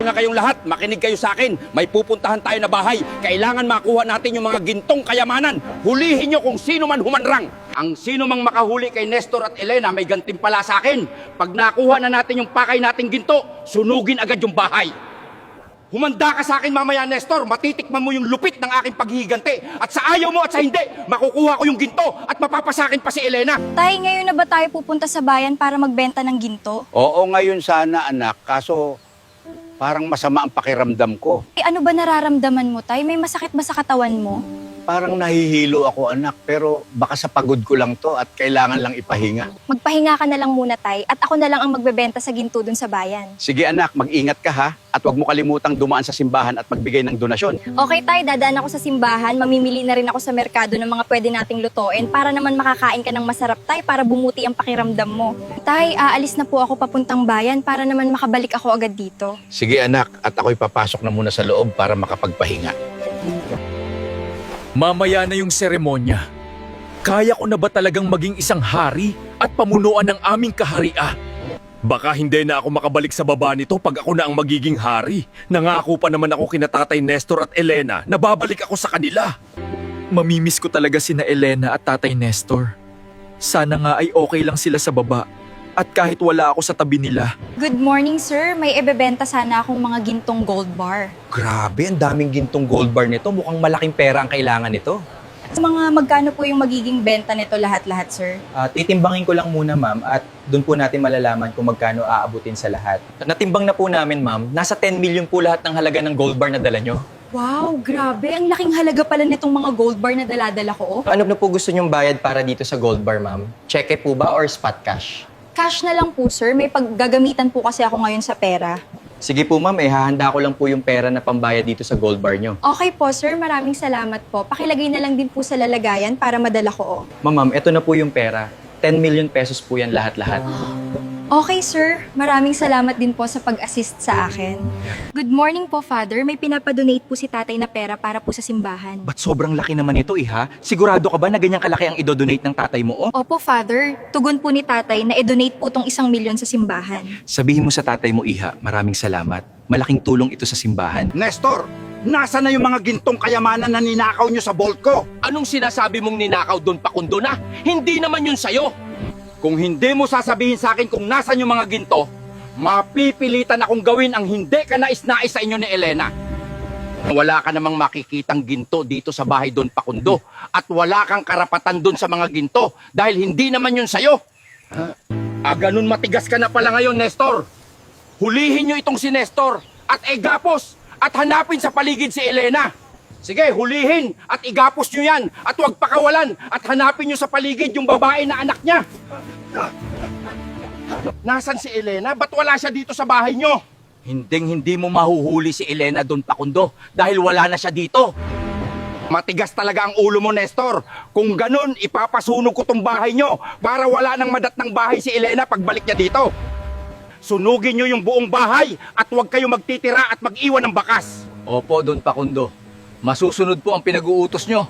Nga kayong lahat, makinig kayo sa akin. May pupuntahan tayo na bahay. Kailangan makuha natin yung mga gintong kayamanan. Hulihin nyo kung sino man humanrang. Ang sino mang makahuli kay Nestor at Elena may gantimpala sa akin. Pag nakuha na natin yung pakay nating ginto, sunugin agad yung bahay. Humanda ka sa akin mamaya, Nestor. Matitikman mo yung lupit ng aking paghihigante. At sa ayaw mo at sa hindi, makukuha ko yung ginto at mapapasakin pa si Elena. Tay, ngayon na ba tayo pupunta sa bayan para magbenta ng ginto? Oo, ngayon sana anak, kaso parang masama ang pakiramdam ko. Eh, ano ba nararamdaman mo, Tay? May masakit ba sa katawan mo? Parang nahihilo ako anak, pero baka sa pagod ko lang to at kailangan lang ipahinga. Magpahinga ka na lang muna, Tay, at ako na lang ang magbebenta sa ginto dun sa bayan. Sige anak, mag-ingat ka ha, at huwag mo kalimutang dumaan sa simbahan at magbigay ng donasyon. Okay, Tay, dadaan ako sa simbahan, mamimili na rin ako sa merkado ng mga pwede nating lutuin para naman makakain ka ng masarap, Tay, para bumuti ang pakiramdam mo. Tay, aalis na po ako papuntang bayan para naman makabalik ako agad dito. Sige anak, at ako'y papasok na muna sa loob para makapagpahinga. Mamaya na yung seremonya. Kaya ko na ba talagang maging isang hari at pamunuan ng aming kaharian? Baka hindi na ako makabalik sa baba nito pag ako na ang magiging hari. Nangako pa naman ako kina Tatay Nestor at Elena na babalik ako sa kanila. Mamimiss ko talaga sina Elena at Tatay Nestor. Sana nga ay okay lang sila sa baba at kahit wala ako sa tabi nila. Good morning, sir. May ibebenta sana akong mga gintong gold bar. Grabe, ang daming gintong gold bar nito. Mukhang malaking pera ang kailangan nito. Sa mga magkano po yung magiging benta nito lahat-lahat, sir? Titimbangin ko lang muna, ma'am, at doon po natin malalaman kung magkano aabutin sa lahat. Natimbang na po namin, ma'am. Nasa 10 million po lahat ng halaga ng gold bar na dala nyo. Wow, grabe. Ang laking halaga pala nitong mga gold bar na dala-dala ko. Ano na po gusto nyong bayad para dito sa gold bar, ma'am? Cheque po ba or spot cash? Cash na lang po, sir. May paggagamitan po kasi ako ngayon sa pera. Sige po, ma'am. Hahanda ko lang po yung pera na pambayad dito sa gold bar nyo. Okay po, sir. Maraming salamat po. Pakilagay na lang din po sa lalagayan para madala ko. Ma'am, ito na po yung pera. 10 million pesos po yan lahat-lahat. Okay, sir. Maraming salamat din po sa pag-assist sa akin. Good morning po, Father. May pinapadonate po si tatay na pera para po sa simbahan. Ba't sobrang laki naman ito, iha? Sigurado ka ba na ganyang kalaki ang idodonate ng tatay mo, oh? Opo, Father. Tugon po ni tatay na i-donate po tong 1 milyon sa simbahan. Sabihin mo sa tatay mo, iha, maraming salamat. Malaking tulong ito sa simbahan. Nestor, nasa na yung mga gintong kayamanan na ninakaw nyo sa vault ko? Anong sinasabi mong ninakaw doon pakundo na? Hindi naman yun sa'yo. Kung hindi mo sasabihin sa akin kung nasan yung mga ginto, mapipilitan akong gawin ang hindi ka nais-nais sa inyo ni Elena. Wala ka namang makikitang ginto dito sa bahay doon pakundo at wala kang karapatan doon sa mga ginto dahil hindi naman yun sa'yo. Ganun matigas ka na pala ngayon, Nestor. Hulihin nyo itong si Nestor at igapos at hanapin sa paligid si Elena. Sige, hulihin at igapos nyo yan at huwag pakawalan at hanapin nyo sa paligid yung babae na anak niya. Nasaan si Elena? Ba't wala siya dito sa bahay nyo? Hindi mo mahuhuli si Elena doon pakundo dahil wala na siya dito. Matigas talaga ang ulo mo, Nestor. Kung ganun, ipapasunog ko tong bahay nyo para wala nang madat ng bahay si Elena pagbalik niya dito. Sunugin nyo yung buong bahay at huwag kayo magtitira at mag-iwan ng bakas. Opo, doon pakundo. Masusunod po ang pinag-uutos nyo.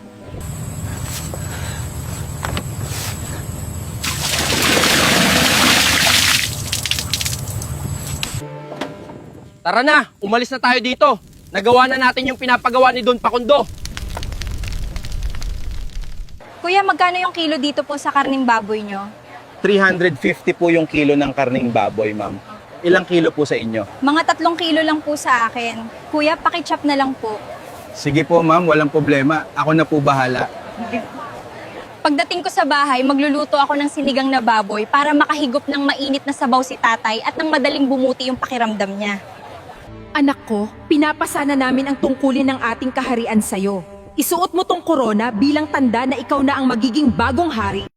Tara na, umalis na tayo dito. Nagawa na natin yung pinapagawa ni Don Pakundo. Kuya, magkano yung kilo dito po sa karning baboy nyo? 350 po yung kilo ng karning baboy, ma'am. Ilang kilo po sa inyo? Mga 3 kilo lang po sa akin. Kuya, pakichop na lang po. Sige po, ma'am. Walang problema. Ako na po bahala. Pagdating ko sa bahay, magluluto ako ng sinigang na baboy para makahigop ng mainit na sabaw si tatay at nang madaling bumuti yung pakiramdam niya. Anak ko, pinapasana namin ang tungkulin ng ating kaharian sa'yo. Isuot mo tong korona bilang tanda na ikaw na ang magiging bagong hari.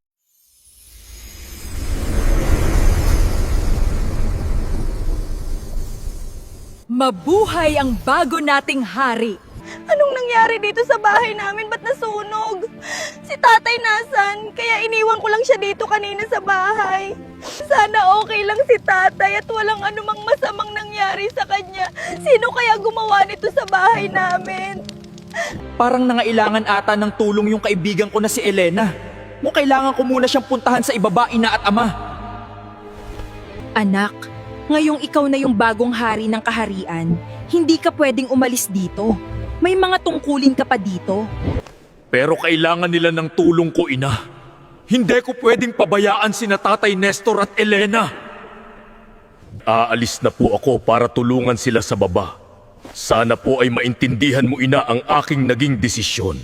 Mabuhay ang bago nating hari! Anong nangyari dito sa bahay namin? Ba't nasunog? Si tatay nasan? Kaya iniwan ko lang siya dito kanina sa bahay. Sana okay lang si tatay at walang anumang masamang nangyari sa kanya. Sino kaya gumawa nito sa bahay namin? Parang nangailangan ata ng tulong yung kaibigan ko na si Elena. Kung kailangan ko muna siyang puntahan sa ibaba, ina at ama. Anak, Ngayong ikaw na yung bagong hari ng kaharian, hindi ka pwedeng umalis dito. May mga tungkulin ka pa dito. Pero kailangan nila ng tulong ko, ina. Hindi ko pwedeng pabayaan sina Tatay Nestor at Elena. Aalis na po ako para tulungan sila sa baba. Sana po ay maintindihan mo, ina, ang aking naging desisyon.